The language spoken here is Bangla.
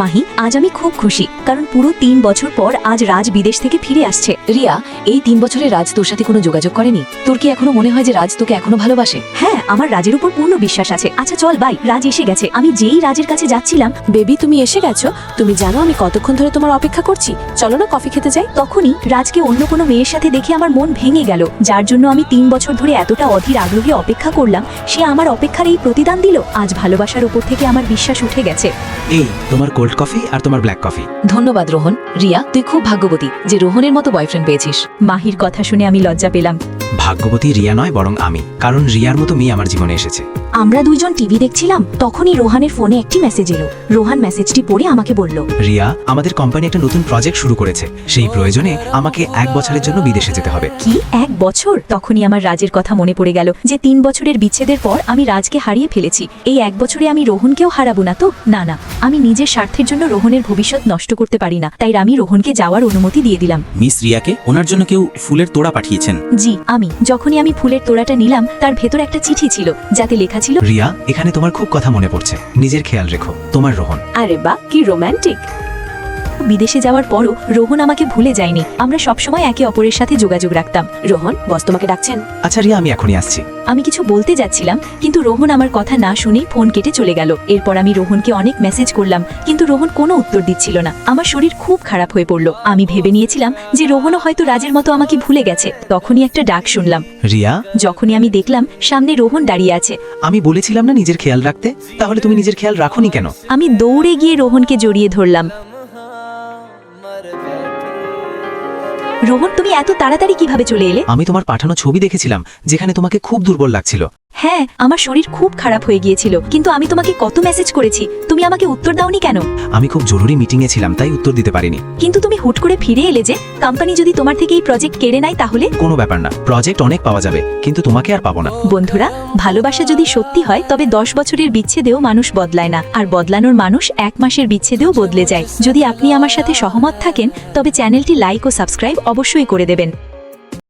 মাহি, আজ আমি খুব খুশি, কারণ পুরো 3 বছর পর আজ রাজ বিদেশ থেকে ফিরে আসছে। রিয়া, এই 3 বছরে রাজ তোর সাথে কোনো যোগাযোগ করেনি? তোর কি এখনো মনে হয় যে রাজ তোকে এখনো ভালোবাসে? হ্যাঁ, আমার রাজের উপর পূর্ণ বিশ্বাস আছে। আচ্ছা চল বাই, রাজ এসে গেছে। আমি যেই রাজের কাছে যাচ্ছিলাম, বেবি তুমি এসে গেছো? তুমি জানো আমি কতক্ষণ ধরে তোমার অপেক্ষা করছি। চলো না কফি খেতে যাই। তখনই রাজকে অন্য কোনো মেয়ের সাথে দেখে আমার মন ভেঙে গেল। যার জন্য আমি 3 বছর ধরে এতটা অধীর আগ্রহে অপেক্ষা করলাম, সে আমার অপেক্ষার এই প্রতিদান দিল। আজ ভালোবাসার উপর থেকে আমার বিশ্বাস উঠে গেছে। এই তোমার কোল্ড কফি আর তোমার ব্ল্যাক কফি। ধন্যবাদ রোহন। রিয়া, তুই খুব ভাগ্যবতী যে রোহনের মতো বয়ফ্রেন্ড পেয়েছিস। মাহির কথা শুনে আমি লজ্জা পেলাম। ভাগ্যবতী রিয়া নয়, বরং আমি, কারণ রিয়ার মতো মেয়ে আমার জীবনে এসেছে। আমরা দুইজন টিভি দেখছিলাম, তখনই রোহানের ফোনে একটি মেসেজ এলো। রোহান মেসেজটি পড়ে আমাকে বলল, রিয়া, আমাদের কোম্পানি একটা নতুন প্রজেক্ট শুরু করেছে। সেই প্রয়োজনে আমাকে 1 বছরের জন্য বিদেশে যেতে হবে। কি 1 বছর? তখনই আমার রাজের কথা মনে পড়ে গেল যে 3 বছরের বিচ্ছেদের পর আমি রাজকে হারিয়ে ফেলেছি। এই 1 বছরে আমি রোহনকেও হারাবো না তো? না না, আমি নিজের স্বার্থের জন্য রোহনের ভবিষ্যৎ নষ্ট করতে পারি না। তাই আমি রোহনকে যাওয়ার অনুমতি দিয়ে দিলাম। মিস রিয়াকে ওনার জন্য কেউ ফুলের তোড়া পাঠিয়েছেন। জি আমি। যখনই আমি ফুলের তোড়াটা নিলাম, তার ভেতর একটা চিঠি ছিল, যাতে লেখা ছিল, রিয়া, এখানে তোমার খুব কথা মনে পড়ছে। নিজের খেয়াল রেখো, তোমার রোহন। আরে বাহ, কি রোমান্টিক। বিদেশে যাওয়ার পরও রোহন আমাকে ভুলে যায়নি। আমরা সবসময় একে অপরের সাথে যোগাযোগ রাখতাম। রোহন, বস তোমাকে ডাকছেন। আচ্ছা রিয়া, আমি এখনই আসছি। আমি কিছু বলতে যাচ্ছিলাম, কিন্তু রোহন আমার কথা না শুনেই ফোন কেটে চলে গেল। এরপর আমি রোহনকে অনেক মেসেজ করলাম, কিন্তু রোহন কোনো উত্তর দিচ্ছিল না। আমার শরীর খুব খারাপ হয়ে পড়ল। আমি ভেবে নিয়েছিলাম যে রোহনও হয়তো রাজের মতো আমাকে ভুলে গেছে। তখনই একটা ডাক শুনলাম। রিয়া, যখনই আমি দেখলাম সামনে রোহন দাঁড়িয়ে আছে। আমি বলেছিলাম না নিজের খেয়াল রাখতে? তাহলে তুমি নিজের খেয়াল রাখোনি কেন? আমি দৌড়ে গিয়ে রোহনকে জড়িয়ে ধরলাম। রোহন, তুমি এত তাড়াতাড়ি কিভাবে চলে এলে? আমি তোমার পাঠানো ছবি দেখেছিলাম, যেখানে তোমাকে খুব দুর্বল লাগছিল। হ্যাঁ, আমার শরীর খুব খারাপ হয়ে গিয়েছিল, কিন্তু আমি তোমাকে কত মেসেজ করেছি, তুমি আমাকে উত্তর দাওনি কেন? আমি খুব জরুরি মিটিংয়ে ছিলাম, তাই উত্তর দিতে পারিনি। কিন্তু তুমি হুট করে ফিরে এলে যে। কোম্পানি যদি তোমার থেকে এই প্রজেক্ট কেড়ে নেয় তাহলে? কোনো ব্যাপার না, প্রজেক্ট অনেক পাওয়া যাবে, কিন্তু তোমাকে আর পাবো না। বন্ধুরা, ভালোবাসা যদি সত্যি হয় তবে 10 বছরের বিচ্ছেদেও মানুষ বদলায় না, আর বদলানোর মানুষ 1 মাসের বিচ্ছেদেও বদলে যায়। যদি আপনি আমার সাথে সহমত থাকেন তবে চ্যানেলটি লাইক ও সাবস্ক্রাইব অবশ্যই করে দেবেন।